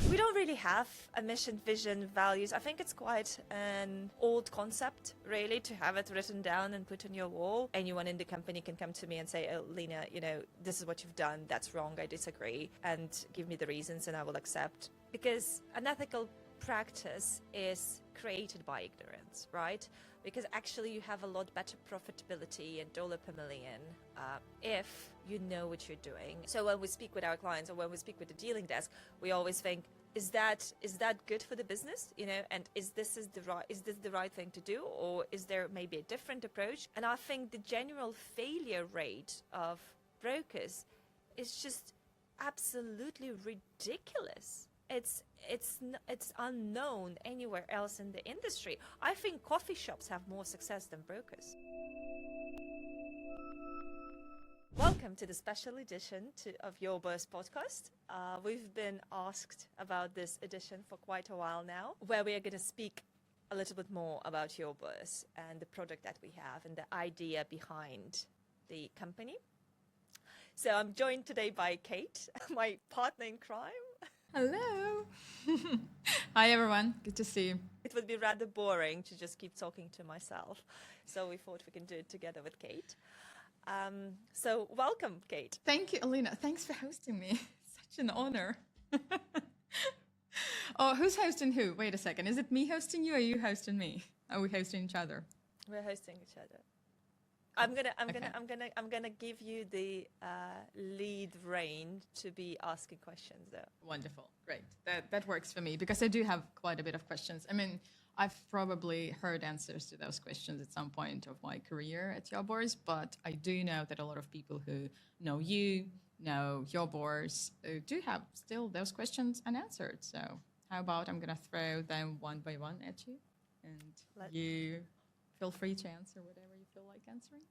We don't really have a mission, vision, values. I think it's quite an old concept, really, to have it written down and put on your wall. Anyone in the company can come to me and say, oh, Lena, this is what you've done. That's wrong. I disagree. And give me the reasons and I will accept. Because an ethical practice is created by ignorance, right? Because actually you have a lot better profitability and dollar per million if you know what you're doing. So when we speak with our clients or when we speak with the dealing desk, we always think, is that good for the business? And is this the right thing to do, or is there maybe a different approach? And I think the general failure rate of brokers is just absolutely ridiculous. It's unknown anywhere else in the industry. I think coffee shops have more success than brokers. Welcome to the special edition of Your Bourse podcast. We've been asked about this edition for quite a while now, where we are going to speak a little bit more about Your Bourse and the product that we have and the idea behind the company. So I'm joined today by Kate, my partner in crime. Hello. Hi, everyone. Good to see you. It would be rather boring to just keep talking to myself. So we thought we can do it together with Kate. So welcome, Kate. Thank you, Elina. Thanks for hosting me. Such an honor. Oh, who's hosting who? Wait a second. Is it me hosting you or you hosting me? Are we hosting each other? We're hosting each other. I'm gonna give you the lead rein to be asking questions though. Wonderful, great. That works for me because I do have quite a bit of questions. I mean, I've probably heard answers to those questions at some point of my career at Your Bourse, but I do know that a lot of people who know you, know Your Bourse, do have still those questions unanswered. So how about I'm gonna throw them one by one at you, and you feel free to answer whatever you feel like answering.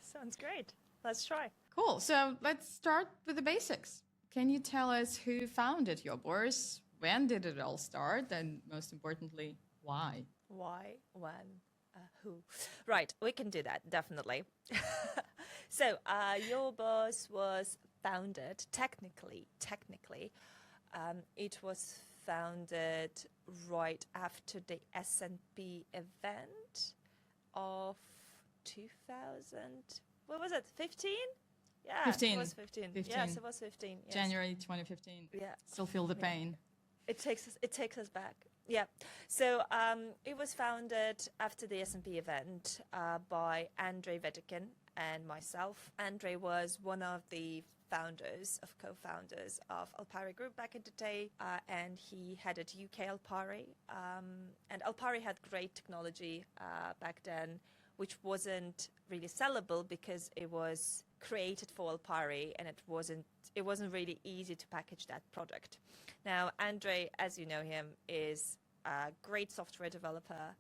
Sounds great. Let's try. Cool. So let's start with the basics. Can you tell us who founded Your Bourse? When did it all start? And most importantly, why? Why, when, who? Right, we can do that, definitely. So Your Bourse was founded, technically, it was founded right after the S&P event of 2000, what was it, 15? Yeah, 15. It was 15. Yes, it was 15. Yes. January 2015. Yeah. Still feel the pain. It takes us back. Yeah. So it was founded after the S&P event by Andrei Vedekin and myself. Andrei was one of the co-founders of Alpari Group back in the day, and he headed UK Alpari. And Alpari had great technology back then, which wasn't really sellable because it was created for Alpari and it wasn't really easy to package that product. Now, Andrei, as you know him, is a great software developer,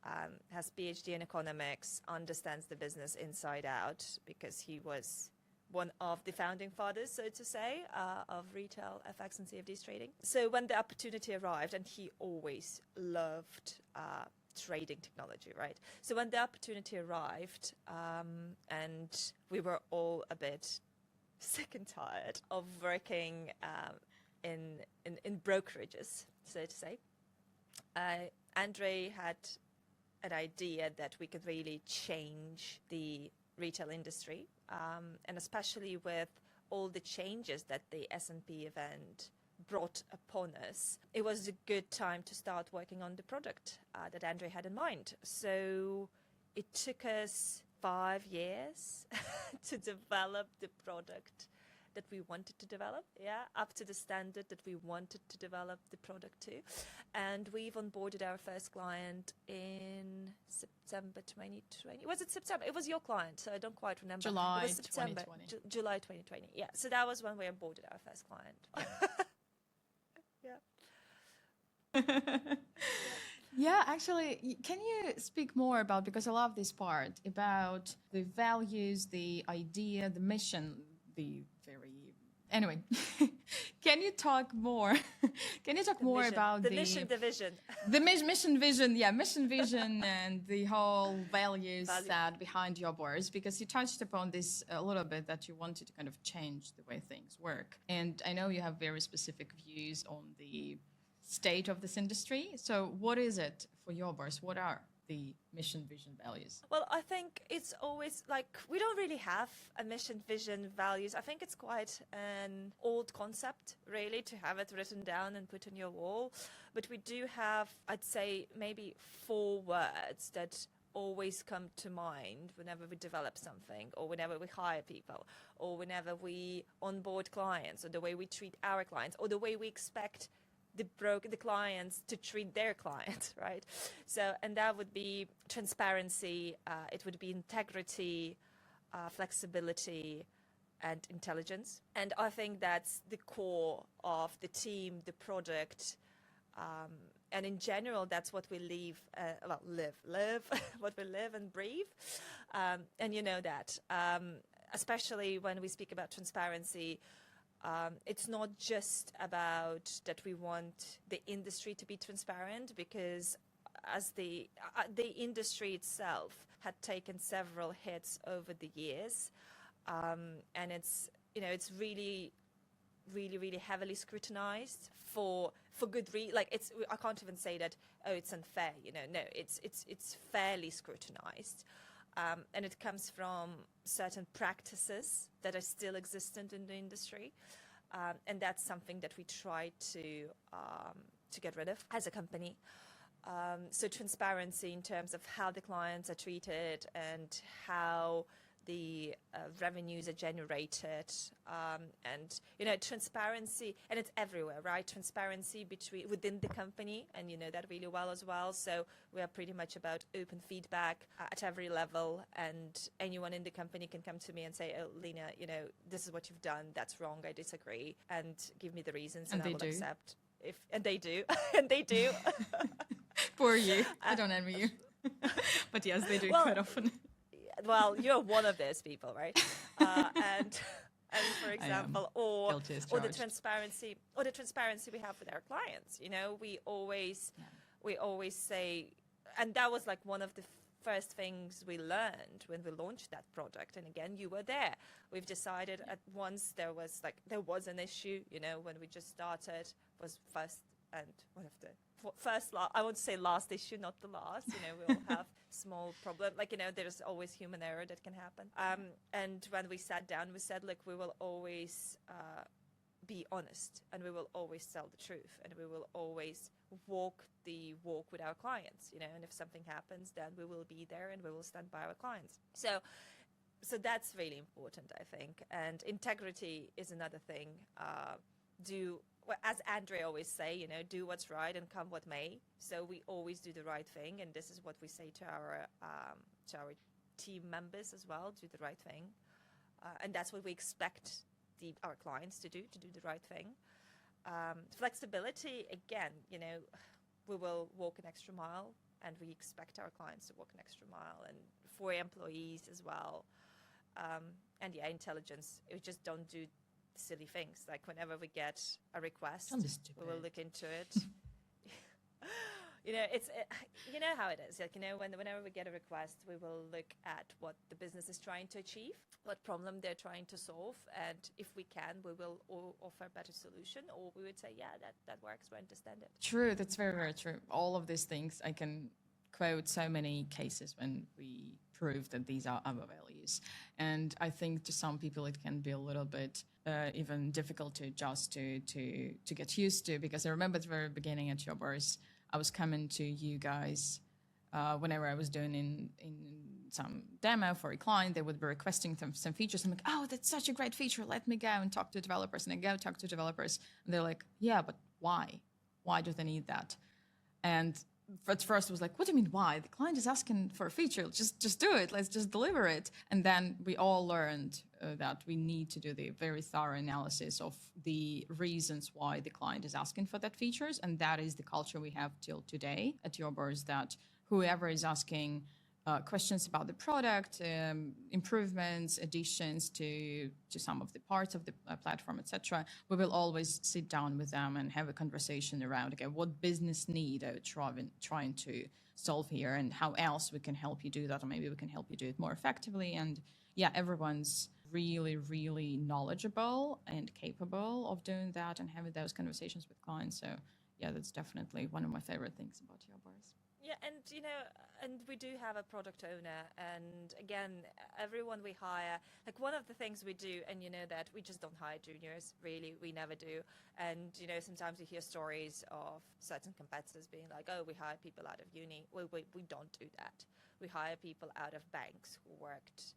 has PhD in economics, understands the business inside out because he was one of the founding fathers, so to say, of retail FX and CFDs trading. So when the opportunity arrived, and he always loved trading technology, right? So when the opportunity arrived, and we were all a bit sick and tired of working in brokerages, so to say, Andrei had an idea that we could really change the retail industry, and especially with all the changes that the S&P event brought upon us, it was a good time to start working on the product that Andrei had in mind. So it took us 5 years to develop the product that we wanted to develop, up to the standard that we wanted to develop the product to. And we've onboarded our first client in September 2020. Was it September? It was your client, so I don't quite remember. July it was September, 2020. July 2020, yeah. So that was when we onboarded our first client. Yeah. Yeah, actually, can you speak more about, because I love this part, about the values, the idea, the mission, anyway, can you talk more? Can you talk The more mission, about the mission, the vision? The mission vision and the whole values that behind Your Bourse, because you touched upon this a little bit, that you wanted to kind of change the way things work. And I know you have very specific views on the state of this industry. So what is it for your bourse? What are the mission, vision, values? Well, I think it's always like we don't really have a mission, vision, values. I think it's quite an old concept, really, to have it written down and put on your wall. But we do have, I'd say, maybe 4 words that always come to mind whenever we develop something, or whenever we hire people, or whenever we onboard clients, or the way we treat our clients, or the way we expect the clients to treat their clients, right? So, and that would be transparency, it would be integrity, flexibility, and intelligence. And I think that's the core of the team, the product, and in general, that's what we live, what we live and breathe. And you know that, especially when we speak about transparency, it's not just about that we want the industry to be transparent, because as the industry itself had taken several hits over the years, and it's really heavily scrutinized for good reason. Like I can't even say that it's unfair. No, it's fairly scrutinized. And it comes from certain practices that are still existent in the industry, and that's something that we try to get rid of as a company. So transparency in terms of how the clients are treated and how the revenues are generated, and transparency, and it's everywhere, right? Transparency within the company, and you know that really well as well. So we are pretty much about open feedback at every level, and anyone in the company can come to me and say, "Oh, Lina, this is what you've done. That's wrong. I disagree," and give me the reasons, and I will accept. And they do, and they do. Poor you. I don't envy you, but yes, they do quite often. Well, you're one of those people, right? And for example, or the transparency we have with our clients. We always say, and that was like one of the first things we learned when we launched that product. And again, you were there. We've decided at once there was an issue. When we just started, was first and one of the I want to say last issue, not the last. We all have small problem. There's always human error that can happen. And when we sat down, we said, look, we will always be honest, and we will always tell the truth, and we will always walk the walk with our clients. And if something happens, then we will be there and we will stand by our clients. So that's really important, I think. And integrity is another thing. As Andre always say, do what's right and come what may. So we always do the right thing, and this is what we say to our team members as well: do the right thing, and that's what we expect our clients to do the right thing. Flexibility, again, we will walk an extra mile, and we expect our clients to walk an extra mile, and for employees as well. And intelligence. We just don't do silly things. Like whenever we get a request, we will look into it. It's how it is. Whenever we get a request, we will look at what the business is trying to achieve, what problem they're trying to solve, and if we can, we will offer a better solution, or we would say, yeah, that works. We understand it. True. That's very, very true. All of these things, I can quote so many cases when we prove that these are our values. And I think to some people it can be a little bit even difficult to adjust to get used to, because I remember at the very beginning at Your Bourse, I was coming to you guys whenever I was doing in some demo for a client. They would be requesting some features. I'm like, oh, that's such a great feature. Let me go and talk to developers. And I go talk to developers, and they're like, yeah, but why? Why do they need that? And at first I was like, what do you mean why? The client is asking for a feature. Just do it. Let's just deliver it. And then we all learned that we need to do the very thorough analysis of the reasons why the client is asking for that features. And that is the culture we have till today at Your Bourse, that whoever is asking questions about the product, improvements, additions to some of the parts of the platform, etc., we will always sit down with them and have a conversation around, okay, what business need are we trying to solve here, and how else we can help you do that, or maybe we can help you do it more effectively. And yeah, everyone's really, really knowledgeable and capable of doing that and having those conversations with clients. So yeah, that's definitely one of my favorite things about Your Bourse. Yeah, and and we do have a product owner, and again, everyone we hire, like one of the things we do, and that we just don't hire juniors, really, we never do. And sometimes you hear stories of certain competitors being like, oh, we hire people out of uni. Well, we don't do that. We hire people out of banks who worked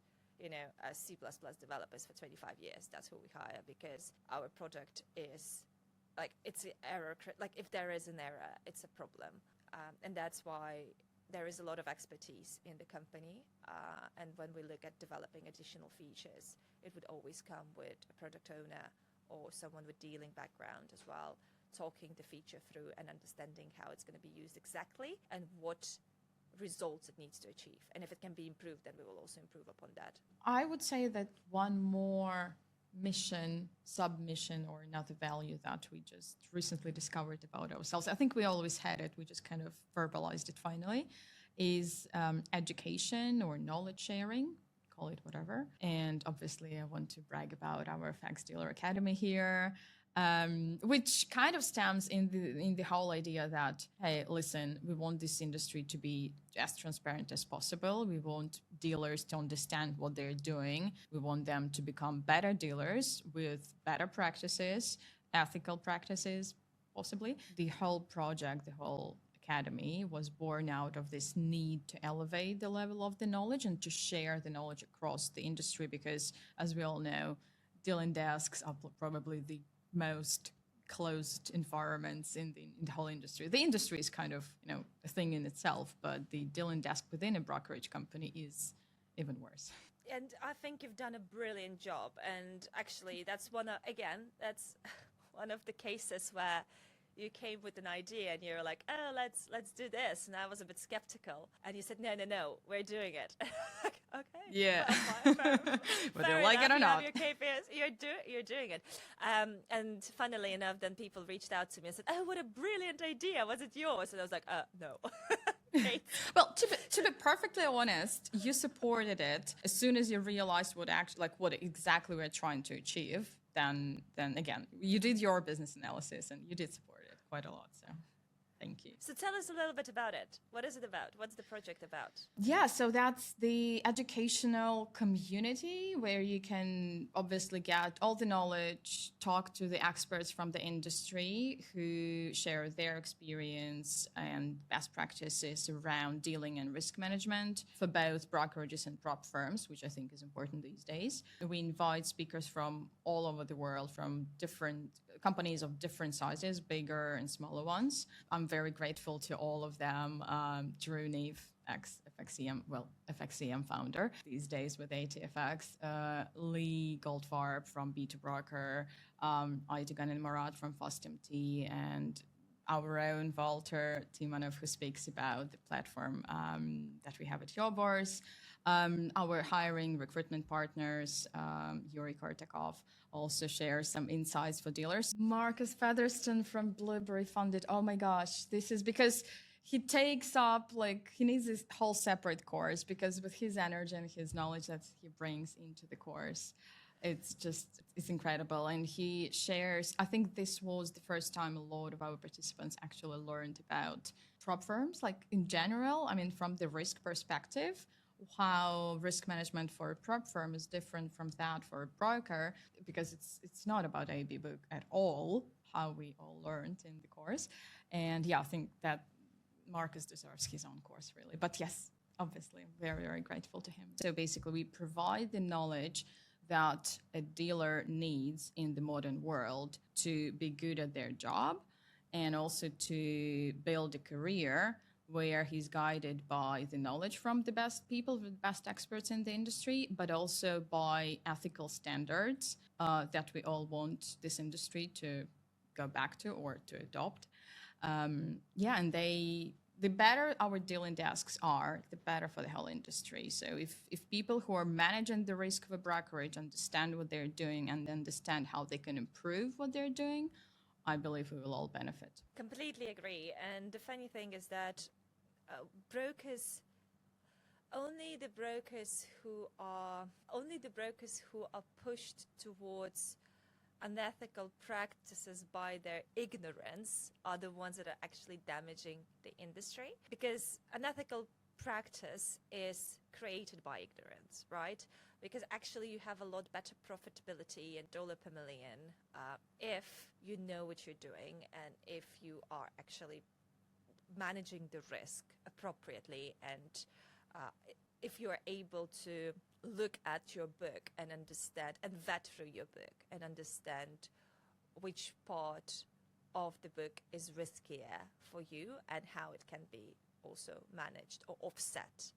as C++ developers for 25 years. That's who we hire, because our product is like, it's error, like if there is an error, it's a problem. And that's why there is a lot of expertise in the company. And when we look at developing additional features, it would always come with a product owner or someone with dealing background as well, talking the feature through and understanding how it's going to be used exactly and what results it needs to achieve. And if it can be improved, then we will also improve upon that. I would say that one more mission, submission, or another value that we just recently discovered about ourselves, I think we always had it, we just kind of verbalized it finally, is education or knowledge sharing, call it whatever. And obviously I want to brag about our FX Dealer Academy here, which kind of stems in the whole idea that, hey, listen, we want this industry to be as transparent as possible. We want dealers to understand what they're doing. We want them to become better dealers with better practices, ethical practices, possibly. The whole project, the whole academy was born out of this need to elevate the level of the knowledge and to share the knowledge across the industry, because as we all know, dealing desks are probably the most closed environments in the whole industry. The industry is kind of, a thing in itself, but the dealing desk within a brokerage company is even worse. And I think you've done a brilliant job. And actually, that's one of the cases where you came with an idea and you're like, oh, let's do this. And I was a bit skeptical. And you said, no, we're doing it. Okay. Yeah. Whether you like it or not. Your KPIs, you're doing it. And funnily enough, then people reached out to me and said, oh, what a brilliant idea. Was it yours? And I was like, no. Well, to be perfectly honest, you supported it as soon as you realized what exactly we're trying to achieve. Then again, you did your business analysis and you did support it quite a lot. So thank you. So tell us a little bit about it. What is it about? What's the project about? Yeah, so that's the educational community where you can obviously get all the knowledge, talk to the experts from the industry who share their experience and best practices around dealing and risk management for both brokerages and prop firms, which I think is important these days. We invite speakers from all over the world, from different companies of different sizes, bigger and smaller ones. I'm very grateful to all of them. Drew Neve, FXCM founder these days with ATFX, Lee Goldfarb from B2 Broker, Aytugan and Marat from FastMT, and our own Walter Timanov, who speaks about the platform that we have at Your Bourse. Our hiring recruitment partners, Yuri Kortakov, also shares some insights for dealers. Marcus Featherston from Blueberry funded. Oh my gosh, this is because he takes up, he needs this whole separate course, because with his energy and his knowledge that he brings into the course, it's incredible. And he shares, I think this was the first time a lot of our participants actually learned about prop firms, in general, from the risk perspective, how risk management for a prop firm is different from that for a broker, because it's not about AB book at all, how we all learned in the course. And yeah, I think that Marcus deserves his own course, really. But yes, obviously, very, very grateful to him. So basically, we provide the knowledge that a dealer needs in the modern world to be good at their job, and also to build a career where he's guided by the knowledge from the best people, the best experts in the industry, but also by ethical standards that we all want this industry to go back to or to adopt. And the better our dealing desks are, the better for the whole industry. So if people who are managing the risk of a brokerage understand what they're doing and understand how they can improve what they're doing, I believe we will all benefit. Completely agree. And the funny thing is that only the brokers who are pushed towards unethical practices by their ignorance are the ones that are actually damaging the industry, because unethical practice is created by ignorance, right? Because actually you have a lot better profitability and dollar per million if you know what you're doing and if you are actually managing the risk appropriately, and if you are able to look at your book and understand and vet through your book and understand which part of the book is riskier for you and how it can be also managed or offset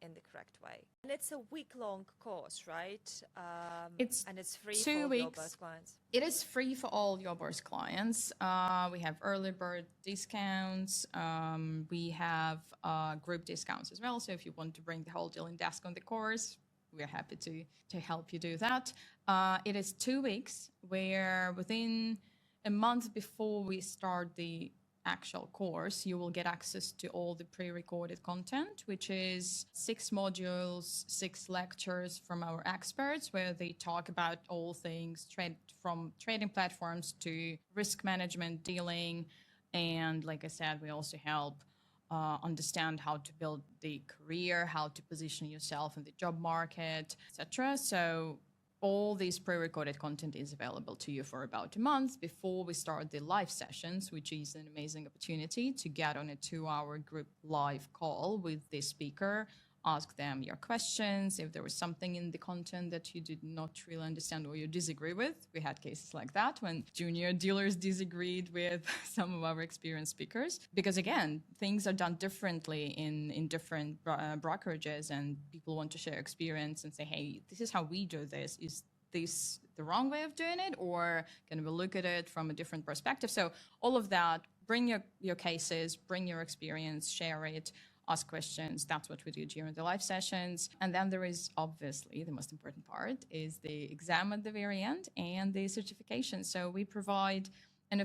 in the correct way. And it's a week-long course, right? And it's free for all your Bourse clients. It is free for all Your Bourse clients. We have early bird discounts. We have group discounts as well. So if you want to bring the whole deal in desk on the course, we're happy to help you do that. It is 2 weeks, where within a month before we start the actual course, you will get access to all the pre-recorded content, which is 6 modules, 6 lectures from our experts, where they talk about all things from trading platforms to risk management, dealing. And like I said, we also help understand how to build the career, how to position yourself in the job market, etc. So all this pre-recorded content is available to you for about a month before we start the live sessions, which is an amazing opportunity to get on a 2-hour group live call with the speaker, ask them your questions. If there was something in the content that you did not really understand or you disagree with, we had cases like that when junior dealers disagreed with some of our experienced speakers. Because again, things are done differently in different brokerages, and people want to share experience and say, hey, this is how we do this. Is this the wrong way of doing it, or can we look at it from a different perspective? So all of that, bring your cases, bring your experience, share it, ask questions. That's what we do during the live sessions. And then there is obviously the most important part is the exam at the very end and the certification. So we provide I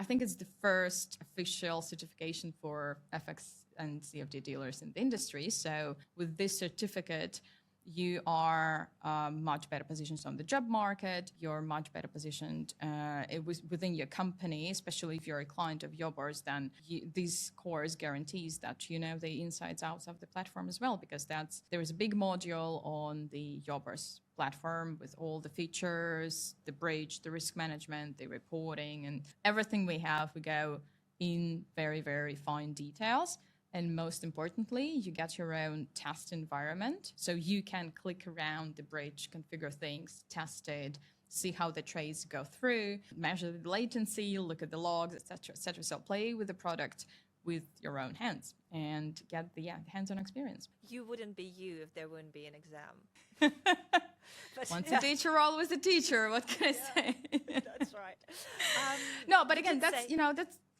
think it's the first official certification for FX and CFD dealers in the industry. So with this certificate, you are much better positioned on the job market. You're much better positioned within your company, especially if you're a client of Your Bourse. Then this course guarantees that you know the insides outs of the platform as well, because there is a big module on the Your Bourse platform with all the features, the bridge, the risk management, the reporting, and everything we have. We go in very, very fine details. And most importantly, you get your own test environment. So you can click around the bridge, configure things, test it, see how the trades go through, measure the latency, look at the logs, et cetera, et cetera. So play with the product with your own hands and get the hands-on experience. You wouldn't be you if there wouldn't be an exam. Once a teacher, always a teacher. What can I say? That's right. No, but again,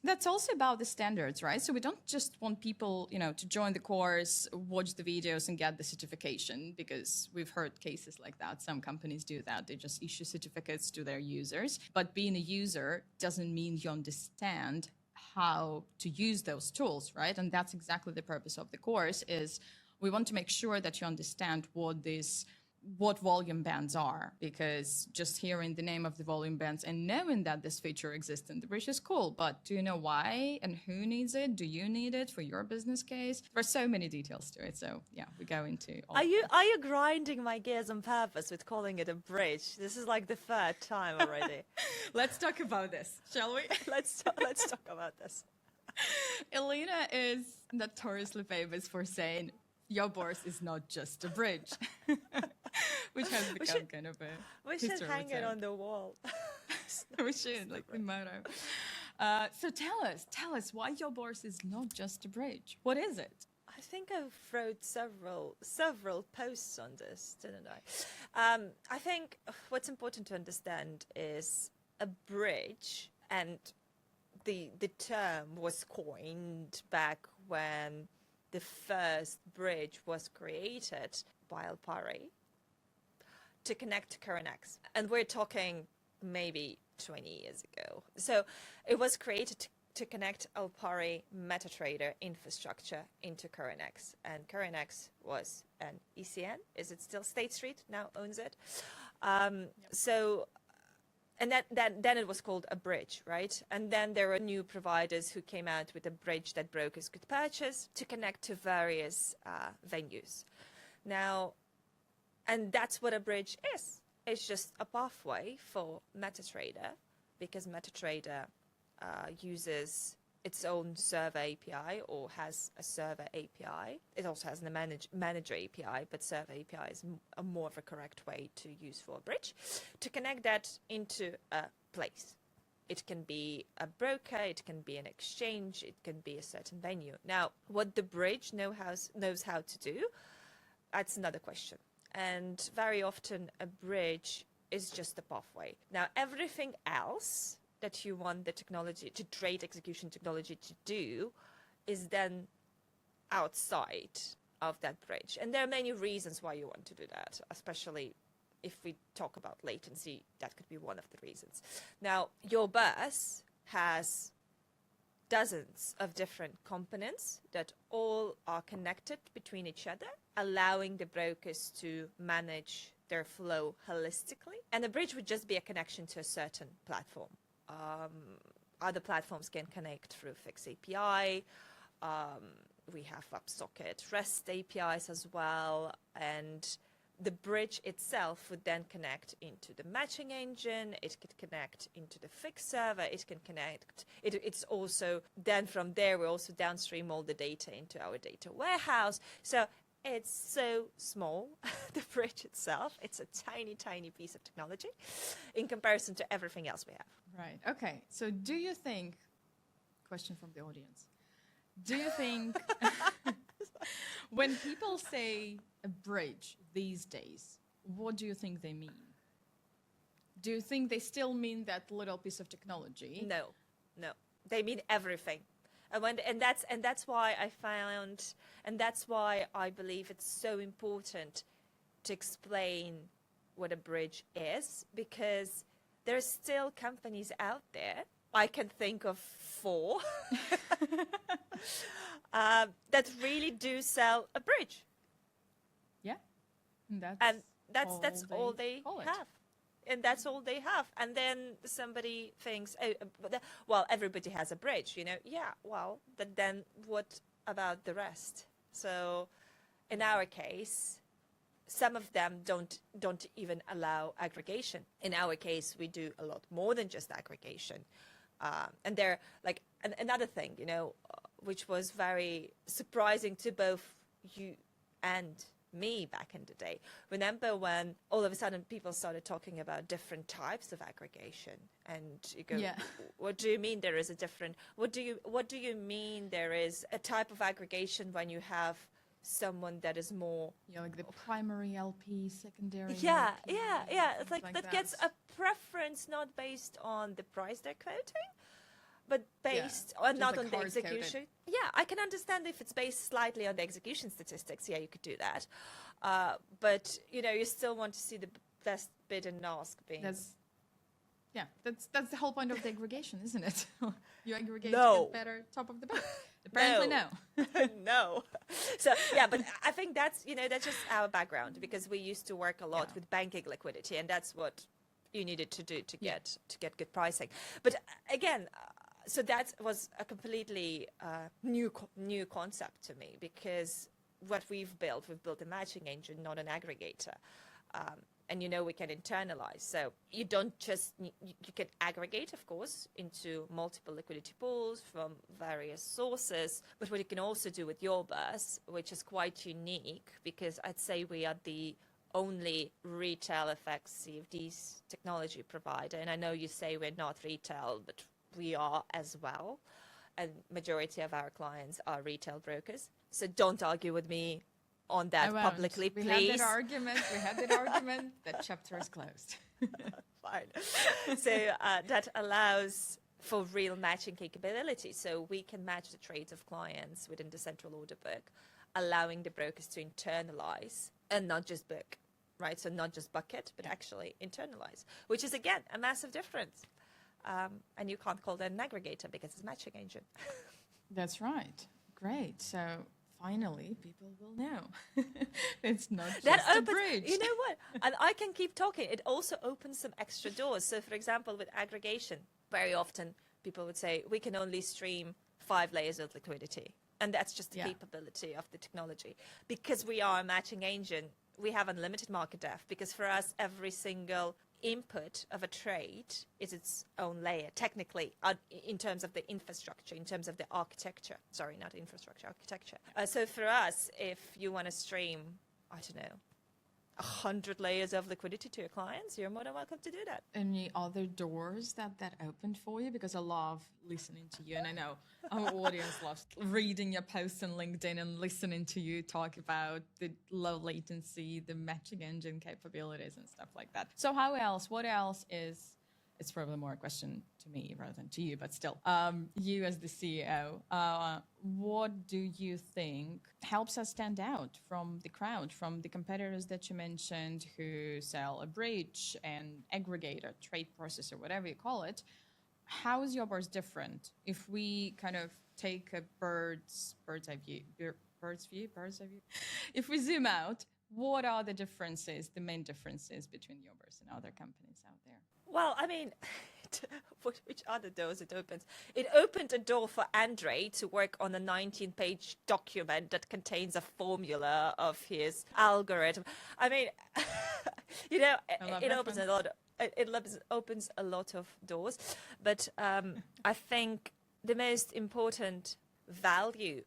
that's also about the standards, right? So we don't just want people, to join the course, watch the videos and get the certification, because we've heard cases like that. Some companies do that. They just issue certificates to their users. But being a user doesn't mean you understand how to use those tools, right? And that's exactly the purpose of the course. Is we want to make sure that you understand what volume bands are, because just hearing the name of the volume bands and knowing that this feature exists in the bridge is cool, but do you know why and who needs it? Do you need it for your business case? There are so many details to it. So yeah, we go into all Are you grinding my gears on purpose with calling it a bridge? This is like the 3rd time already. Let's talk about this, shall we? Let's talk about this. Elina is notoriously famous for saying Your Bourse is not just a bridge, which has become kind of a We should hang it on the wall. We should, like the motto. So tell us why Your Bourse is not just a bridge. What is it? I think I've wrote several posts on this, didn't I? I think what's important to understand is a bridge, and the term was coined back when the first bridge was created by Alpari to connect to CurrentX. And we're talking maybe 20 years ago. So it was created to connect Alpari MetaTrader infrastructure into CurrentX. And CurrentX was an ECN. Is it still State Street now owns it? So And then it was called a bridge, right? And then there were new providers who came out with a bridge that brokers could purchase to connect to various venues. Now, and that's what a bridge is. It's just a pathway for MetaTrader, because MetaTrader uses its own server API or has a server API. It also has a manager API, but server API is a more of a correct way to use for a bridge, to connect that into a place. It can be a broker, it can be an exchange, it can be a certain venue. Now, what the bridge knows how to do, that's another question. And very often a bridge is just a pathway. Now, everything else that you want the technology, to trade execution technology to do, is then outside of that bridge. And there are many reasons why you want to do that, especially if we talk about latency, that could be one of the reasons. Now, Your Bourse has dozens of different components that all are connected between each other, allowing the brokers to manage their flow holistically. And a bridge would just be a connection to a certain platform. Other platforms can connect through Fix API. We have WebSocket REST APIs as well. And the bridge itself would then connect into the matching engine. It could connect into the Fix server. It can connect. It's also, then from there, we also downstream all the data into our data warehouse. So it's so small, the bridge itself. It's a tiny, tiny piece of technology in comparison to everything else we have. Right. Okay. So do you think, question from the audience, do you think when people say a bridge these days, what do you think they mean? Do you think they still mean that little piece of technology? No. They mean everything. And that's why I found, and that's why I believe it's so important to explain what a bridge is, because there's still companies out there, I can think of 4, that really do sell a bridge. Yeah. And that's all they have. And that's all they have. And then somebody thinks, well, everybody has a bridge, you know? Yeah, well, but then what about the rest? So in our case, some of them don't even allow aggregation. In our case, we do a lot more than just aggregation. And they're like, another thing, you know, which was very surprising to both you and me back in the day. Remember when all of a sudden people started talking about different types of aggregation, and you go, yeah. What do you mean there is a different, what do you mean there is a type of aggregation when you have someone that is more, yeah, like the primary LP, secondary yeah LP, it's like that gets a preference not based on the price they're quoting, but based on not on the execution. Yeah, I can understand if it's based slightly on the execution statistics. Yeah, you could do that. But, you know, you still want to see the best bid and ask being... That's the whole point of the aggregation, isn't it? You aggregate no. to get better top of the bid. Apparently no. No. So, yeah, but I think that's, you know, that's just our background, because we used to work a lot with banking liquidity, and that's what you needed to do to get good pricing. But again... So that was a completely new concept to me, because what we've built a matching engine, not an aggregator. And, you know, we can internalize. So you don't just, you can aggregate, of course, into multiple liquidity pools from various sources. But what you can also do with Your Bourse, which is quite unique, because I'd say we are the only retail FX CFDs technology provider. And I know you say we're not retail, but we are as well, and majority of our clients are retail brokers. So don't argue with me on that publicly, please. We had that argument. That chapter is closed. Fine. So that allows for real matching capability. So we can match the trades of clients within the central order book, allowing the brokers to internalize and not just book, right? So not just bucket, but actually internalize, which is, again, a massive difference. And you can't call that an aggregator because it's a matching engine. That's right. Great. So finally people will know. It's not just That a opens, bridge. you know what? And I can keep talking. It also opens some extra doors. So, for example, with aggregation, very often people would say we can only stream 5 layers of liquidity. And that's just the capability of the technology. Because we are a matching engine, we have unlimited market depth. Because for us, every single input of a trade is its own layer, technically, in terms of the infrastructure, in terms of the architecture. Sorry, not infrastructure, architecture. So for us, if you want to stream, I don't know, 100 layers of liquidity to your clients, you're more than welcome to do that. Any other doors that opened for you? Because I love listening to you, and I know our audience loves reading your posts on LinkedIn and listening to you talk about the low latency, the matching engine capabilities and stuff like that. So what else is, it's probably more a question to me rather than to you, but still, you as the CEO, what do you think helps us stand out from the crowd, from the competitors that you mentioned who sell a bridge, an aggregator, trade processor, whatever you call it? How is your bourse different? If we kind of take a bird's eye view. If we zoom out, what are the differences, the main differences between your bourse and other companies out there? Well, I mean, which other doors it opens? It opened a door for Andre to work on a 19-page document that contains a formula of his algorithm. I mean, you know, it opens a lot. It opens a lot of doors, but I think the most important value,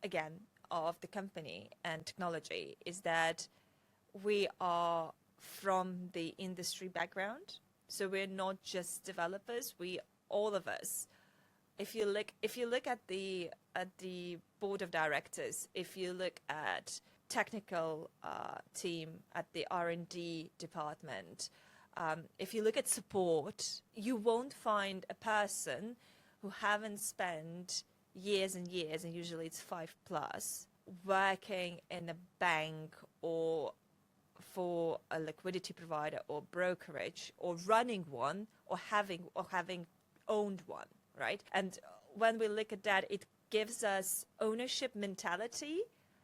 again, of the company and technology is that we are from the industry background. So we're not just developers. All of us. If you look at the board of directors, if you look at technical team at the R&D department, if you look at support, you won't find a person who haven't spent years and years, and usually it's 5+, working in a bank or for a liquidity provider or brokerage, or running one, or having owned one, right? And when we look at that, it gives us ownership mentality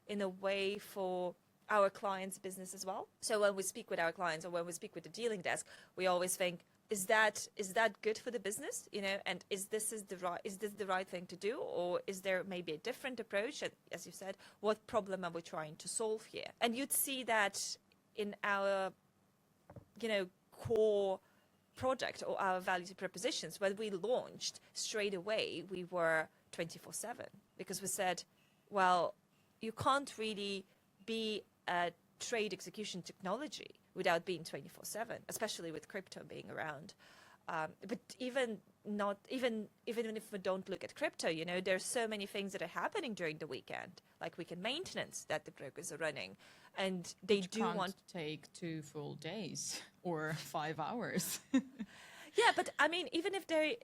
in a way for our clients' business as well. So when we speak with our clients or when we speak with the dealing desk, we always think, is that good for the business, you know? And is this the right thing to do, or is there maybe a different approach? And as you said, what problem are we trying to solve here? And you'd see that in our, you know, core product or our value propositions. When we launched, straight away we were 24/7, because we said, well, you can't really be a trade execution technology without being 24/7, especially with crypto being around. But even if we don't look at crypto, you know, there's so many things that are happening during the weekend, like weekend maintenance that the brokers are running, and they can't want to take 2 full days or 5 hours. Yeah, but I mean, even if the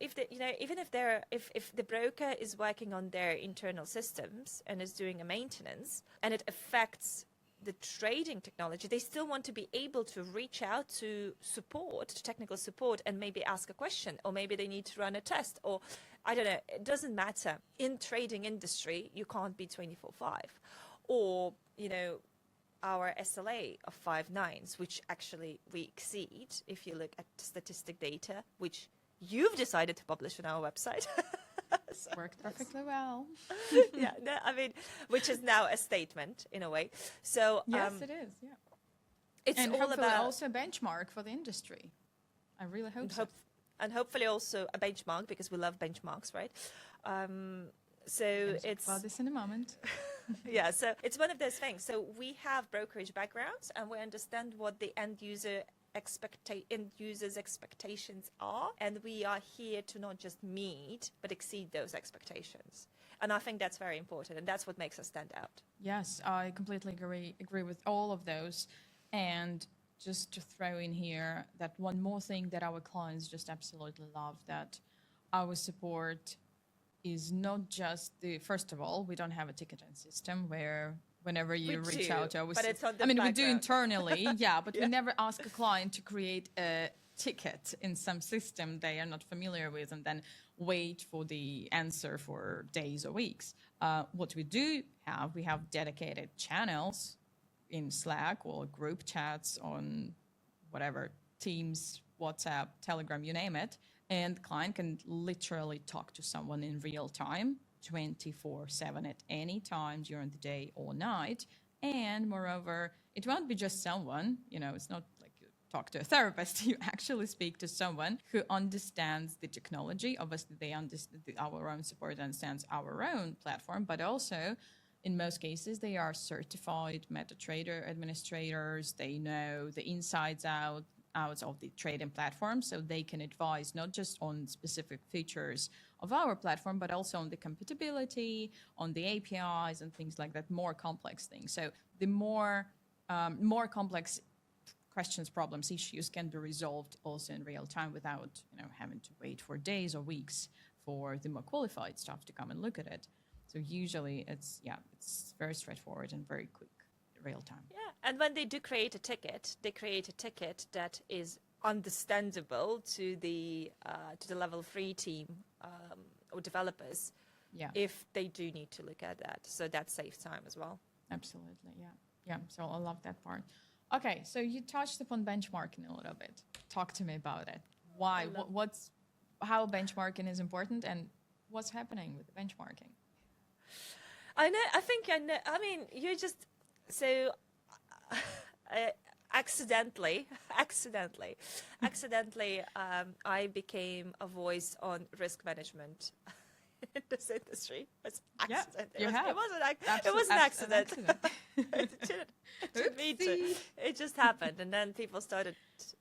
broker is working on their internal systems and is doing a maintenance, and it affects the trading technology, they still want to be able to reach out to technical support, and maybe ask a question, or maybe they need to run a test, or I don't know. It doesn't matter. In trading industry, you can't be 24/5, or, you know, our SLA of 5 nines, which actually we exceed if you look at statistic data, which you've decided to publish on our website. So worked perfectly well. Yeah, no, I mean, which is now a statement in a way. So yes, it is. Yeah, it's and all about also a benchmark for the industry. I really hope so. And hopefully also a benchmark, because we love benchmarks, right? So it's about this in a moment. Yeah, so it's one of those things. So we have brokerage backgrounds, and we understand what the end user's expectations are, and we are here to not just meet but exceed those expectations. And I think that's very important, and that's what makes us stand out. Yes, I completely agree with all of those. And just to throw in here that one more thing that our clients just absolutely love, that our support is not just first of all, we don't have a ticketing system where whenever you reach out to our, but it's on the we do background. internally, yeah, but we never ask a client to create a ticket in some system they are not familiar with and then wait for the answer for days or weeks. What we do have, we have dedicated channels in Slack or group chats on whatever, Teams, WhatsApp, Telegram, you name it. And the client can literally talk to someone in real time, 24/7 at any time during the day or night. And moreover, it won't be just someone, it's not like you talk to a therapist, you actually speak to someone who understands the technology. Obviously, they understand our own support understands our own platform, but also in most cases, they are certified MetaTrader administrators. They know the insides out of the trading platform, so they can advise not just on specific features of our platform, but also on the compatibility, on the APIs and things like that, more complex things. So the more complex questions, problems, issues can be resolved also in real time without having to wait for days or weeks for the more qualified staff to come and look at it. So usually it's very straightforward and very quick, real time. Yeah, and when they do create a ticket, they create a ticket that is understandable to the level 3 team or developers. Yeah. If they do need to look at that, so that saves time as well. Absolutely, yeah. So I love that part. Okay, so you touched upon benchmarking a little bit. Talk to me about it. Why? How benchmarking is important, and what's happening with the benchmarking? I know. I think I know. I mean, you just so accidentally, I became a voice on risk management in this industry. It's accident. Yeah, it was an accident. It just happened, and then people started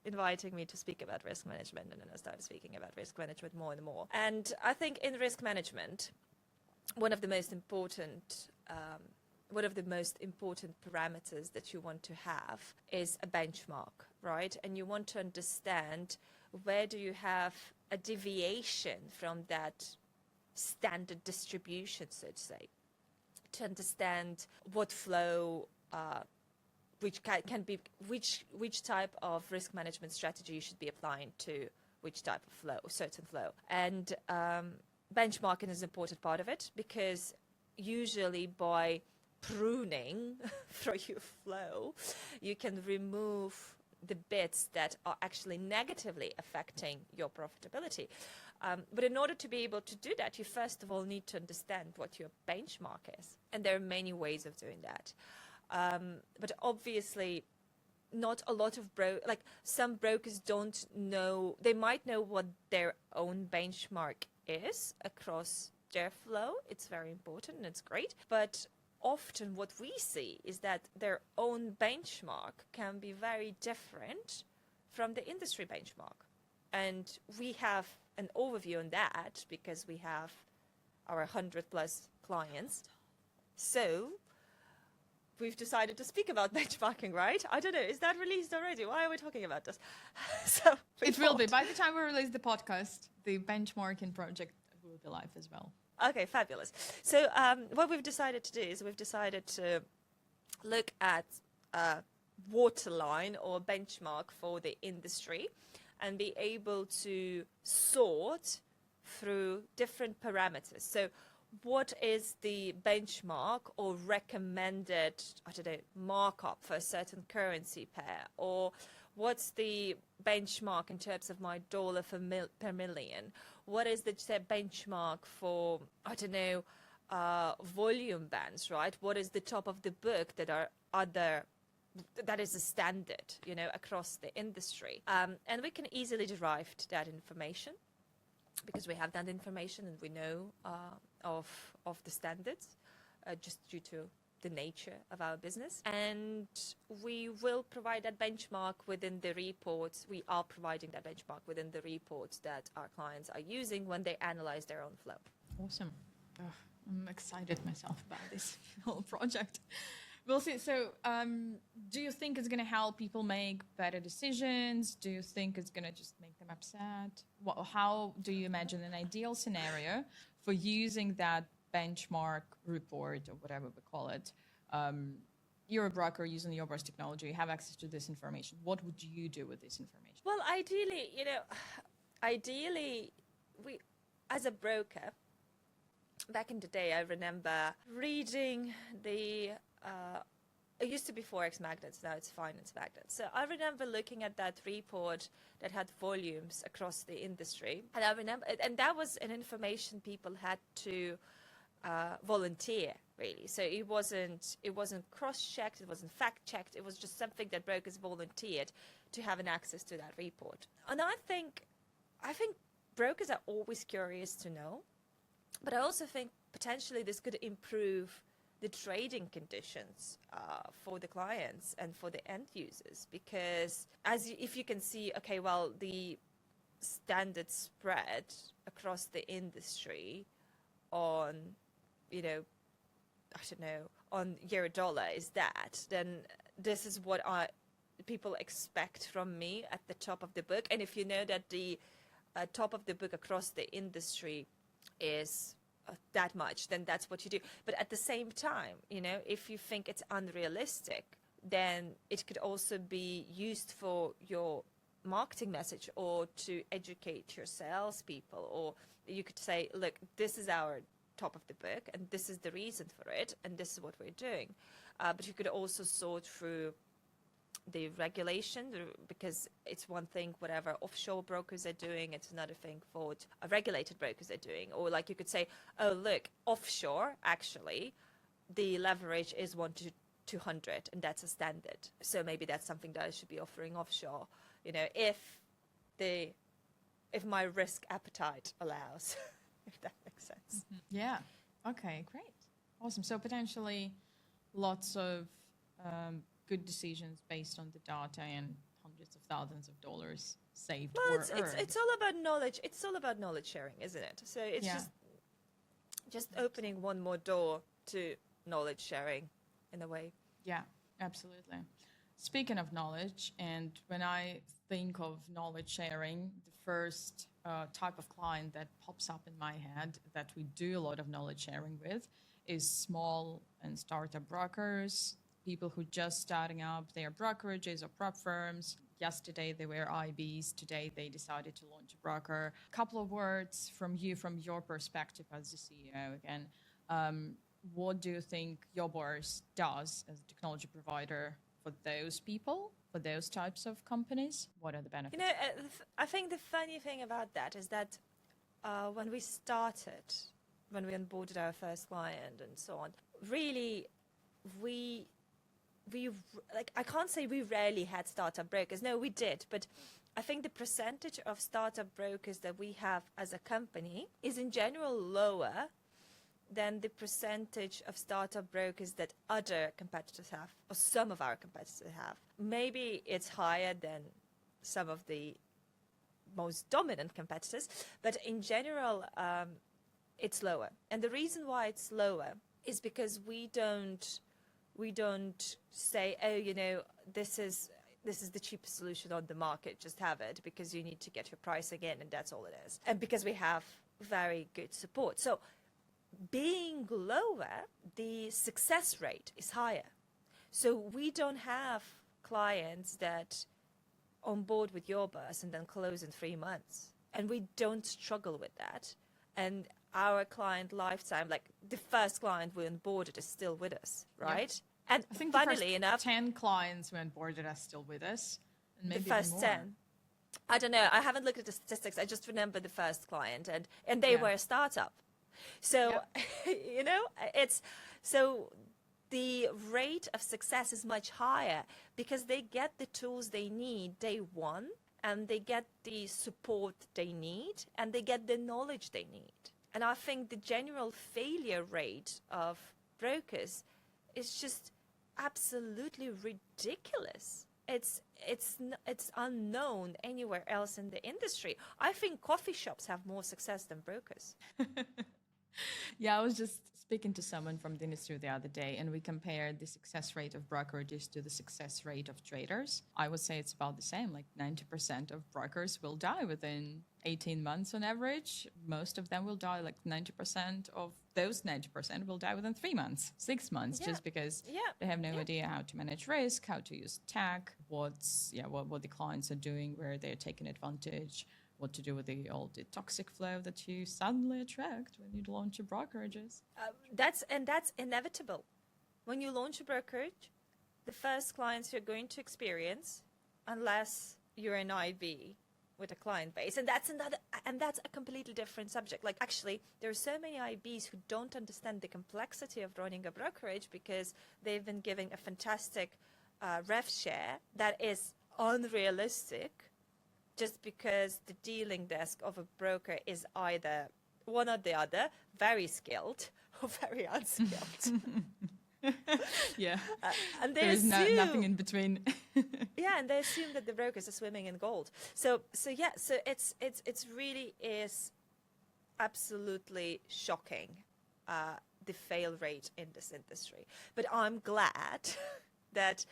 inviting me to speak about risk management, and then I started speaking about risk management more and more. And I think in risk management, one of the most important parameters that you want to have is a benchmark, right? And you want to understand where do you have a deviation from that standard distribution, so to say, to understand what flow, which can be, which type of risk management strategy you should be applying to which type of flow, certain flow. And benchmarking is an important part of it, because usually by pruning through your flow, you can remove the bits that are actually negatively affecting your profitability. But in order to be able to do that, you first of all need to understand what your benchmark is. And there are many ways of doing that. But obviously, not a lot of some brokers don't know. They might know what their own benchmark is across their flow. It's very important and it's great. But often what we see is that their own benchmark can be very different from the industry benchmark. And we have an overview on that because we have our 100 plus clients. So we've decided to speak about benchmarking, right? I don't know. Is that released already? Why are we talking about this? It will be. By the time we release the podcast, the benchmarking project will be live as well. Okay, fabulous. So what we've decided to do is we've decided to look at a waterline or benchmark for the industry and be able to sort through different parameters. So what is the benchmark or recommended, markup for a certain currency pair? Or what's the benchmark in terms of my dollar per million? What is the benchmark for, volume bands, right? What is the top of the book that is a standard, across the industry? And we can easily derive that information because we have that information and we know of the standards just due to the nature of our business. And we will provide that benchmark within the reports. We are providing that benchmark within the reports that our clients are using when they analyze their own flow. Awesome. I'm excited myself about this whole project. We'll see. So do you think it's going to help people make better decisions? Do you think it's going to just make them upset? How do you imagine an ideal scenario for using that benchmark report or whatever we call it you're a broker using Your Bourse technology, you have access to this information. What would you do with this information? Well, ideally, we, as a broker, back in the day, I remember reading it used to be Forex Magnets, now it's Finance Magnets. So I remember looking at that report that had volumes across the industry. And I remember, and that was an information people had to volunteer, really. So it wasn't cross-checked, it wasn't fact-checked, it was just something that brokers volunteered to have an access to that report. And I think brokers are always curious to know, but I also think potentially this could improve the trading conditions for the clients and for the end users, because if you can see, okay, well, the standard spread across the industry on, on euro dollar is that, then this is what people expect from me at the top of the book. And if you know that the top of the book across the industry is that much, then that's what you do. But at the same time, if you think it's unrealistic, then it could also be used for your marketing message or to educate your salespeople. Or you could say, look, this is our top of the book and this is the reason for it and this is what we're doing. But you could also sort through the regulation, because it's one thing whatever offshore brokers are doing, it's another thing for what regulated brokers are doing. Or like you could say, oh look, offshore actually the leverage is 1 to 200 and that's a standard, so maybe that's something that I should be offering offshore, if my risk appetite allows. If that makes sense. Yeah. Okay, great. Awesome. So potentially lots of good decisions based on the data and hundreds of thousands of dollars saved or earned. It's all about knowledge. It's all about knowledge sharing, isn't it? So it's just opening one more door to knowledge sharing in a way. Yeah, absolutely. Speaking of knowledge, and when I think of knowledge sharing, the first type of client that pops up in my head that we do a lot of knowledge sharing with is small and startup brokers, people who just starting up their brokerages or prop firms. Yesterday they were IBs, today they decided to launch a broker. A couple of words from you, from your perspective as the CEO again. What do you think Your Bourse does as a technology provider for those people, for those types of companies? What are the benefits? I think the funny thing about that is that when we onboarded our first client and so on, really, I can't say we rarely had startup brokers. No, we did. But I think the percentage of startup brokers that we have as a company is in general lower than the percentage of startup brokers that other competitors have, or some of our competitors have. Maybe it's higher than some of the most dominant competitors, but in general, it's lower. And the reason why it's lower is because we don't say, oh, this is the cheapest solution on the market, just have it, because you need to get your pricing in and that's all it is. And because we have very good support. So being lower, the success rate is higher. So we don't have clients that on board with Your Bourse and then close in 3 months. And we don't struggle with that. And our client lifetime, like the first client we onboarded is still with us, right? Yep. And I think funnily enough, 10 clients we onboarded are still with us. And maybe the first more. 10. I don't know. I haven't looked at the statistics. I just remember the first client, and they were a startup. So, it's so the rate of success is much higher because they get the tools they need day one, and they get the support they need, and they get the knowledge they need. And I think the general failure rate of brokers is just absolutely ridiculous. It's unknown anywhere else in the industry. I think coffee shops have more success than brokers. Yeah, I was just speaking to someone from the industry the other day, and we compared the success rate of brokerages to the success rate of traders. I would say it's about the same. Like 90% of brokers will die within 18 months on average. Most of them will die, like 90% of those 90% will die within 3 months, 6 months, just because they have no idea how to manage risk, how to use tech, what the clients are doing, where they're taking advantage, what to do with all the toxic flow that you suddenly attract when you launch your brokerages. That's inevitable. When you launch a brokerage, the first clients you're going to experience, unless you're an IB with a client base, and that's a completely different subject. Like, actually, there are so many IBs who don't understand the complexity of running a brokerage because they've been given a fantastic rev share that is unrealistic, just because the dealing desk of a broker is either one or the other, very skilled or very unskilled. And they there's assume, nothing in between. And they assume that the brokers are swimming in gold. So it's really is absolutely shocking, the fail rate in this industry. But I'm glad that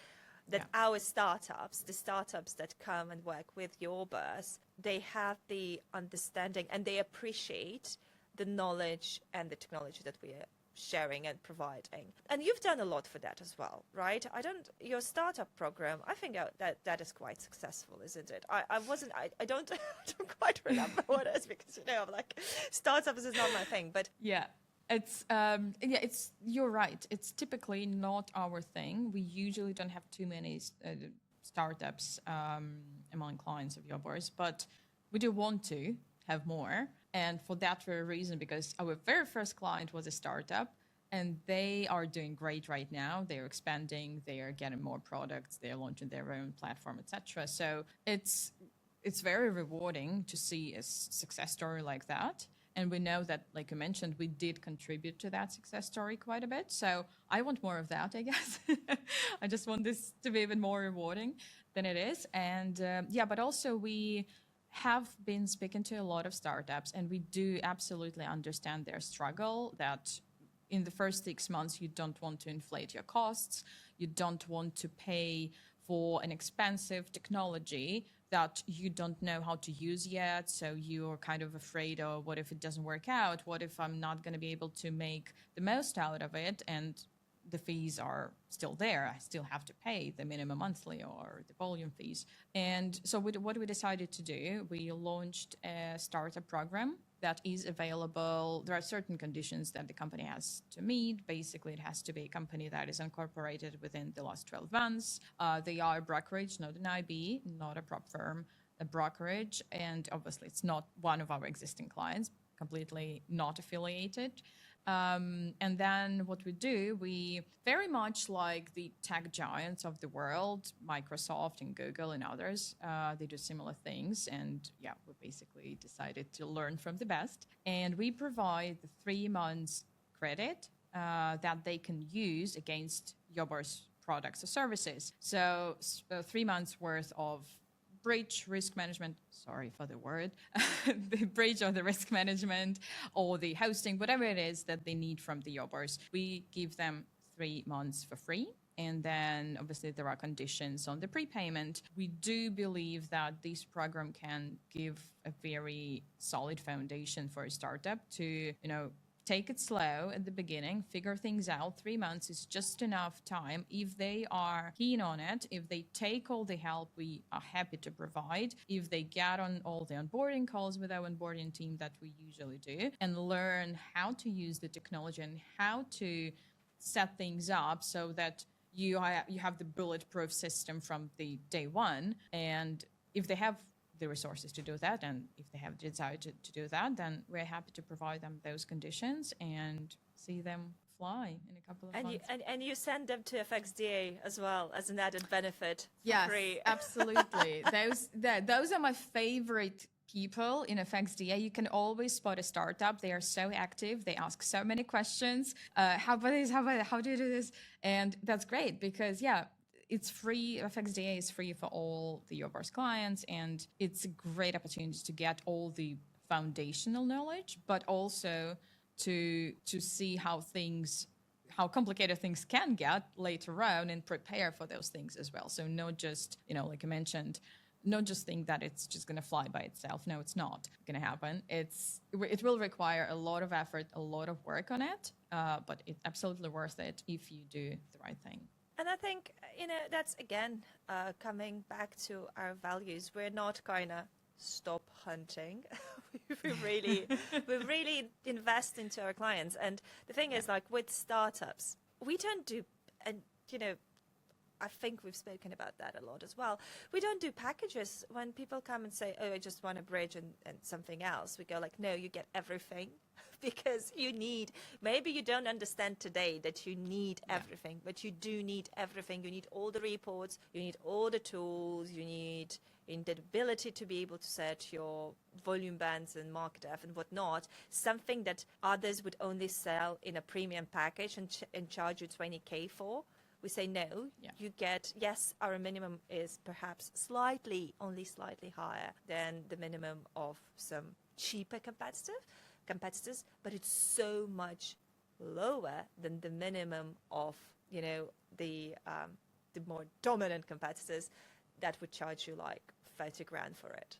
our startups, the startups that come and work with Your Bourse, they have the understanding and they appreciate the knowledge and the technology that we are sharing and providing. And you've done a lot for that as well, right? Your startup program, I think that is quite successful, isn't it? I don't quite remember what it is because, I'm like, startups is not my thing, but it's you're right. It's typically not our thing. We usually don't have too many startups among clients of Your Bourse, but we do want to have more. And for that very reason, because our very first client was a startup, and they are doing great right now. They're expanding. They are getting more products. They're launching their own platform, etc. So it's very rewarding to see a success story like that. And we know that, like you mentioned, we did contribute to that success story quite a bit. So I want more of that, I guess. I just want this to be even more rewarding than it is. And but also we have been speaking to a lot of startups, and we do absolutely understand their struggle that in the first 6 months, you don't want to inflate your costs. You don't want to pay for an expensive technology that you don't know how to use yet. So you're kind of afraid, oh, what if it doesn't work out? What if I'm not going to be able to make the most out of it? And the fees are still there. I still have to pay the minimum monthly or the volume fees. And so what we decided to do, we launched a startup program that is available. There are certain conditions that the company has to meet. Basically, it has to be a company that is incorporated within the last 12 months. They are a brokerage, not an IB, not a prop firm, a brokerage. And obviously, it's not one of our existing clients, completely not affiliated. And then what we do, we very much like the tech giants of the world, Microsoft and Google and others, they do similar things. And we basically decided to learn from the best. And we provide the 3 months credit that they can use against Your Bourse products or services. So 3 months worth of bridge risk management, sorry for the word, the bridge or the risk management or the hosting, whatever it is that they need from the Your Bourse, we give them 3 months for free. And then obviously there are conditions on the prepayment. We do believe that this program can give a very solid foundation for a startup to, take it slow at the beginning, figure things out. 3 months is just enough time. If they are keen on it, if they take all the help we are happy to provide, if they get on all the onboarding calls with our onboarding team that we usually do, and learn how to use the technology and how to set things up so that you have the bulletproof system from the day one. And if they have the resources to do that, and if they have decided to do that, then we're happy to provide them those conditions and see them fly in a couple of months. And you send them to FXDA as well as an added benefit for yes, free. Absolutely. Those are my favorite people in FXDA. You can always spot a startup. They are so active. They ask so many questions. How about this? How do you do this? And that's great because, it's free. FXDA is free for all the Your Bourse clients, and it's a great opportunity to get all the foundational knowledge, but also to see how complicated things can get later on and prepare for those things as well. So not just, like I mentioned, not just think that it's just going to fly by itself. No, it's not going to happen. It will require a lot of effort, a lot of work on it, but it's absolutely worth it if you do the right thing. And I think, that's, again, coming back to our values. We're not going to stop hunting. we really invest into our clients. And the thing is, like with startups, we don't do, and I think we've spoken about that a lot as well. We don't do packages. When people come and say, oh, I just want a bridge and something else, we go like, no, you get everything. Because maybe you don't understand today that you need everything, but you do need everything. You need all the reports, you need all the tools, you need the ability to be able to set your volume bands and market depth and whatnot, something that others would only sell in a premium package and charge you 20K for. We say no, you get, yes, our minimum is perhaps only slightly higher than the minimum of some cheaper competitors, but it's so much lower than the minimum of the more dominant competitors that would charge you like 30 grand for it.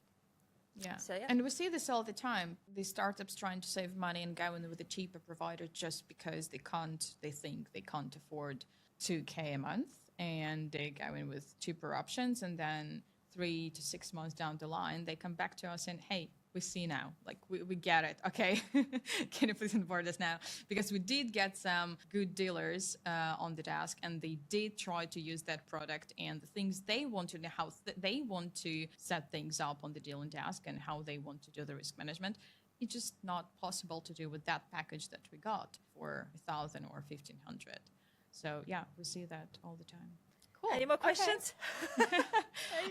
Yeah. So, yeah. And we see this all the time. The startups trying to save money and go in with a cheaper provider just because they think they can't afford 2K a month, and they go in with cheaper options, and then 3 to 6 months down the line, they come back to us and, hey, we see now, like we get it. Okay, can you please onboard us now? Because we did get some good dealers on the desk, and they did try to use that product and the things they want to know, how they want to set things up on the dealing desk and how they want to do the risk management. It's just not possible to do with that package that we got for 1,000 or 1,500. So yeah, we see that all the time. Cool. Any more questions? Okay.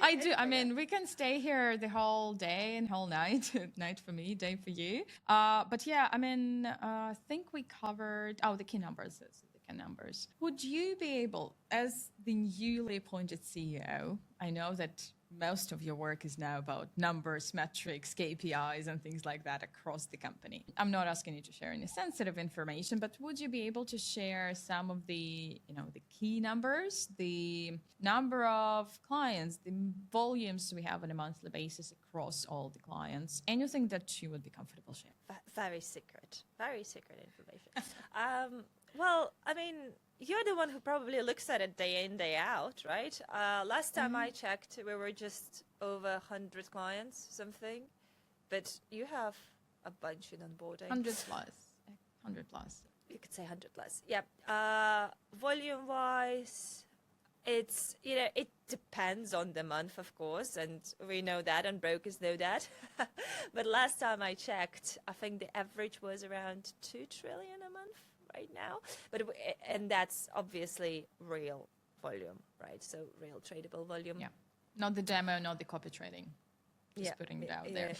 I do. I mean, we can stay here the whole day and whole night. Night for me, day for you. But yeah, I mean, I think we covered the key numbers. The key numbers. Would you be able, as the newly appointed CEO, I know that most of your work is now about numbers, metrics, KPIs, and things like that across the company. I'm not asking you to share any sensitive information, but would you be able to share some of the key numbers, the number of clients, the volumes we have on a monthly basis across all the clients? Anything that you would be comfortable sharing? Very secret information. Well, I mean, you're the one who probably looks at it day in, day out, right? Last time I checked, we were just over 100 clients, something. But you have a bunch in onboarding. 100 plus. You could say 100 plus. Yeah. Volume-wise, it's, it depends on the month, of course, and we know that, and brokers know that. But last time I checked, I think the average was around 2 trillion a month right now. And that's obviously real volume, right? So real tradable volume. Yeah. Not the demo, not the copy trading. Just putting it out there.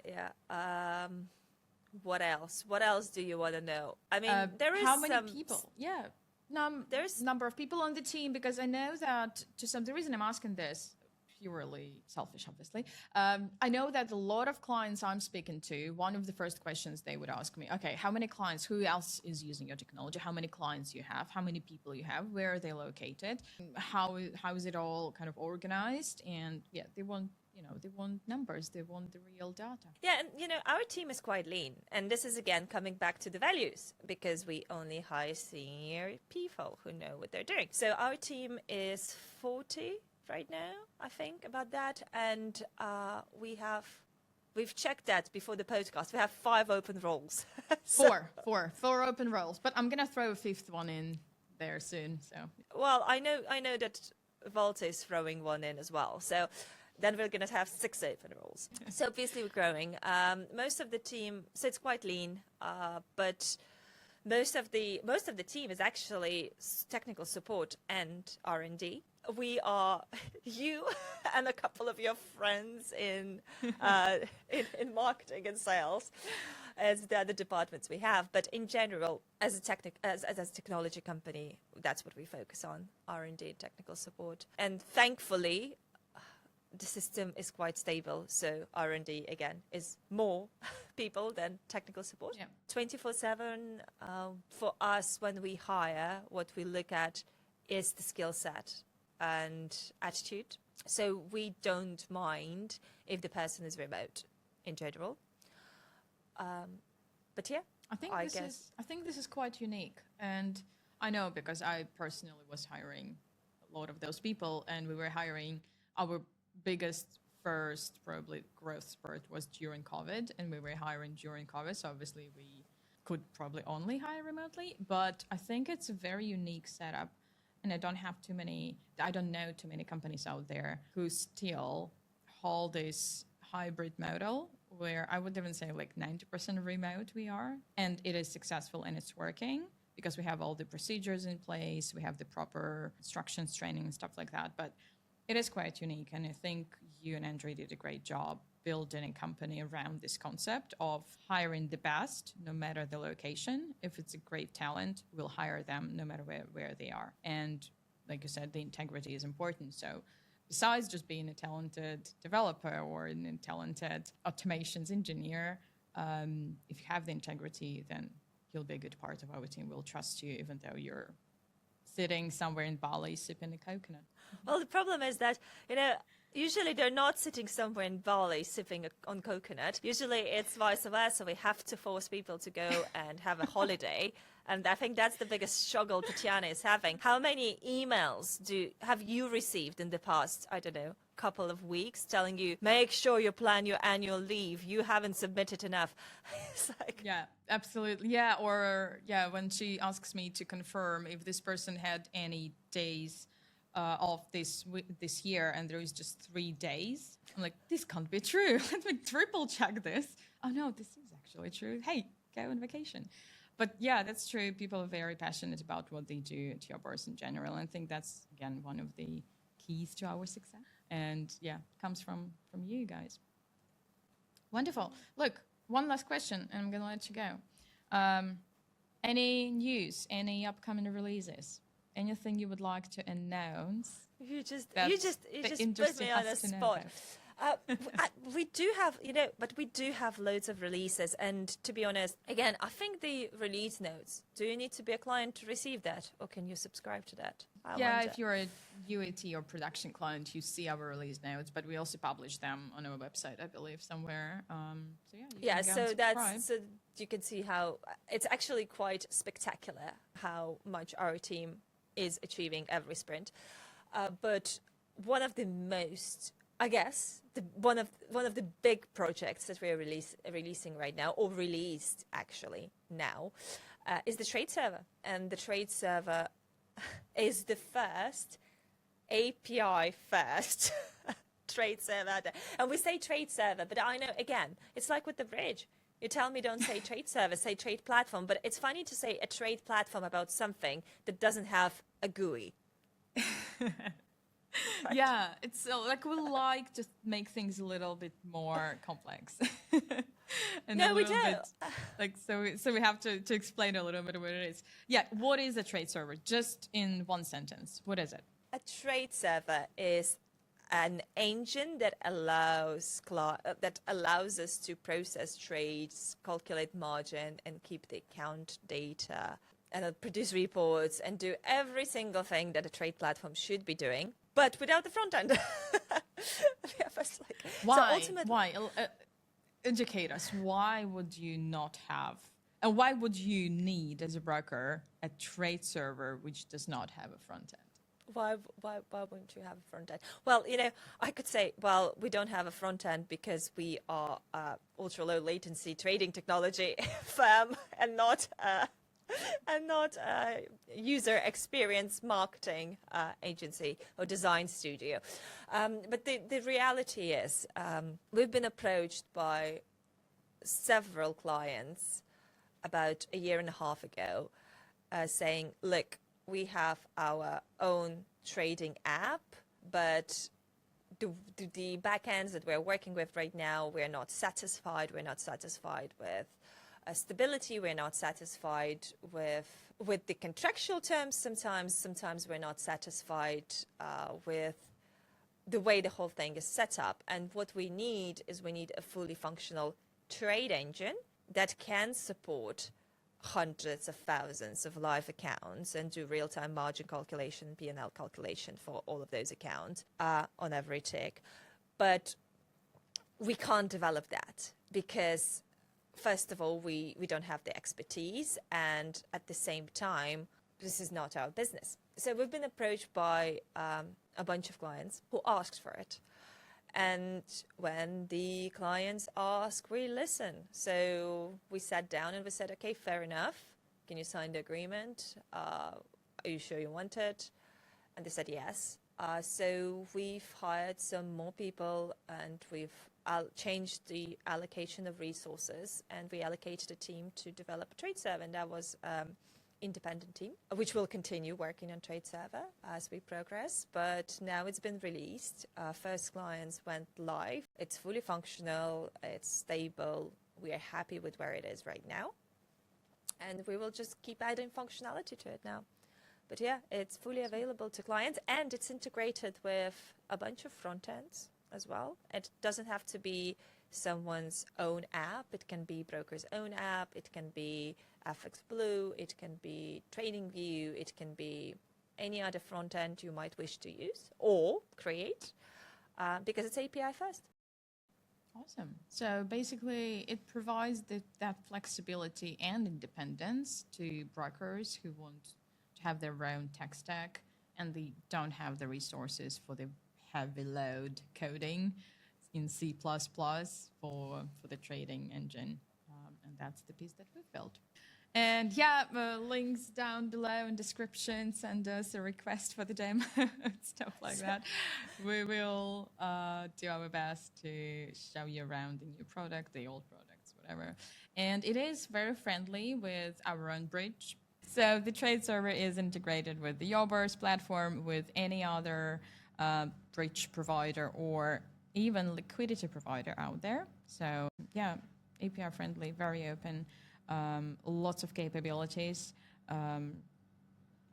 Yeah. What else? What else do you want to know? I mean, there is how many people? Yeah. There's number of people on the team, because I know that the reason I'm asking this, purely selfish, obviously. I know that a lot of clients I'm speaking to, one of the first questions they would ask me, okay, how many clients, who else is using your technology? How many clients you have? How many people you have? Where are they located? How is it all kind of organized? And yeah, they want numbers. They want the real data. Yeah, and our team is quite lean. And this is, again, coming back to the values, because we only hire senior people who know what they're doing. So our team is 40 right now, I think, about that. And we've checked that before the podcast. We have 5 open roles. Four open roles. But I'm going to throw a 5th one in there soon. So. Well, I know that Volta is throwing one in as well. So then we're going to have 6 open roles. So obviously we're growing. Most of the team, so it's quite lean, but most of the team is actually technical support and R&D. We are you and a couple of your friends in marketing and sales as the other departments we have. But in general, as a technology company, that's what we focus on, R&D, technical support. And thankfully, the system is quite stable. So R&D, again, is more people than technical support. Yeah. 24/7, for us, when we hire, what we look at is the skill set and attitude. So we don't mind if the person is remote in general. But yeah, I think this is quite unique, and I know because I personally was hiring a lot of those people, and we were hiring. Our biggest first probably growth spurt was during COVID, and we were hiring during COVID. So obviously we could probably only hire remotely, but I think it's a very unique setup, and I don't know too many companies out there who still hold this hybrid model where I would even say like 90% remote we are, and it is successful and it's working because we have all the procedures in place, we have the proper instructions, training and stuff like that. But it is quite unique, and I think you and Andre did a great job building a company around this concept of hiring the best, no matter the location. If it's a great talent, we'll hire them no matter where they are. And like you said, the integrity is important. So besides just being a talented developer or a talented automations engineer, if you have the integrity, then you'll be a good part of our team. We'll trust you, even though you're sitting somewhere in Bali sipping a coconut. Well, the problem is that, usually they're not sitting somewhere in Bali sipping on coconut. Usually it's vice versa. We have to force people to go and have a holiday. And I think that's the biggest struggle Tatiana is having. How many emails have you received in the past, I don't know, couple of weeks telling you, make sure you plan your annual leave. You haven't submitted enough. It's like... Yeah, absolutely. Yeah, or when she asks me to confirm if this person had any days of this year and there is just 3 days, I'm like, this can't be true. Let me triple check this. Oh no, this is actually true. Hey, go on vacation. But yeah, that's true. People are very passionate about what they do at Your Bourse in general. And I think that's, again, one of the keys to our success. And yeah, it comes from you guys. Wonderful. Look, one last question, and I'm going to let you go. Any news, any upcoming releases? Anything you would like to announce? You just put me on a spot. We do have, but we do have loads of releases. And to be honest, again, I think the release notes, do you need to be a client to receive that? Or can you subscribe to that? I wonder. If you're a UAT or production client, you see our release notes, but we also publish them on our website, I believe, somewhere. So so you can see how it's actually quite spectacular how much our team is achieving every sprint. But one of the most, I guess, one of the big projects that we're releasing right now, or released actually now, is the trade server. And the trade server is the first API first trade server out there. And we say trade server, but I know, again, it's like with the bridge. You tell me don't say trade server, say trade platform. But it's funny to say a trade platform about something that doesn't have a GUI. Right. Yeah, it's like we like to make things a little bit more complex. And no, we do. So we have to explain a little bit what it is. Yeah, what is a trade server? Just in one sentence, what is it? A trade server is an engine that allows us to process trades, calculate margin, and keep the account data, and produce reports, and do every single thing that a trade platform should be doing, but without the front end. Why? Why? Educate us. Why would you not have, and why would you need, as a broker, a trade server which does not have a front end? Why wouldn't you have a front end? Well, I could say, well, we don't have a front end because we are ultra low latency trading technology firm and not user experience marketing agency or design studio. But the reality is we've been approached by several clients about a year and a half ago saying, look, we have our own trading app, but the backends that we're working with right now, we're not satisfied. We're not satisfied with stability. We're not satisfied with the contractual terms. Sometimes we're not satisfied with the way the whole thing is set up. And what we need a fully functional trade engine that can support hundreds of thousands of live accounts and do real-time margin calculation, P&L calculation for all of those accounts on every tick. But we can't develop that because, first of all, we don't have the expertise, and at the same time, this is not our business. So we've been approached by a bunch of clients who asked for it. And when the clients ask, we listen. So we sat down and we said, okay, fair enough. Can you sign the agreement? Are you sure you want it? And they said yes. So we've hired some more people, and we've changed the allocation of resources, and we allocated a team to develop a trade server. And that was independent team, which will continue working on trade server as we progress. But now it's been released. First clients went live. It's fully functional. It's stable. We are happy with where it is right now. And we will just keep adding functionality to it now. But yeah, it's fully available to clients, and it's integrated with a bunch of front ends as well. It doesn't have to be someone's own app. It can be broker's own app. It can be FX Blue. It can be TradingView. It can be any other front end you might wish to use or create because it's API first. Awesome. So basically, it provides that flexibility and independence to brokers who want to have their own tech stack and they don't have the resources for the heavy load coding in C++ for the trading engine. And that's the piece that we've built. And yeah, links down below in description. Send us a request for the demo, stuff like that. We will do our best to show you around the new product, the old products, whatever. And it is very friendly with our own bridge. So the trade server is integrated with the Your Bourse platform, with any other bridge provider or even liquidity provider out there. So yeah, API friendly, very open. Lots of capabilities.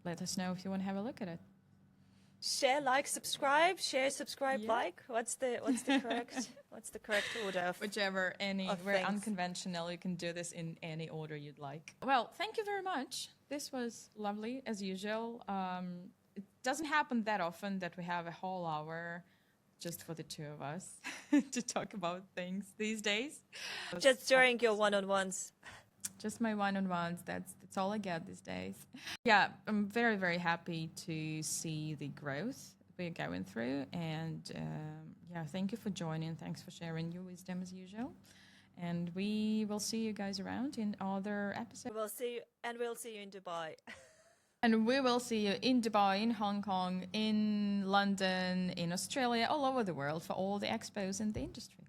Let us know if you want to have a look at it. Share, like, subscribe. Share, subscribe, Yeah. like. What's the correct order of Whichever, we're things. Unconventional. You can do this in any order you'd like. Well, thank you very much. This was lovely as usual. It doesn't happen that often that we have a whole hour just for the two of us to talk about things these days. Just during your one-on-ones. Just my one-on-ones. That's all I get these days. Yeah, I'm very, very happy to see the growth we're going through. And yeah, thank you for joining. Thanks for sharing your wisdom as usual. And we will see you guys around in other episodes. We'll see you in Dubai. And we will see you in Dubai, in Hong Kong, in London, in Australia, all over the world for all the expos in the industry.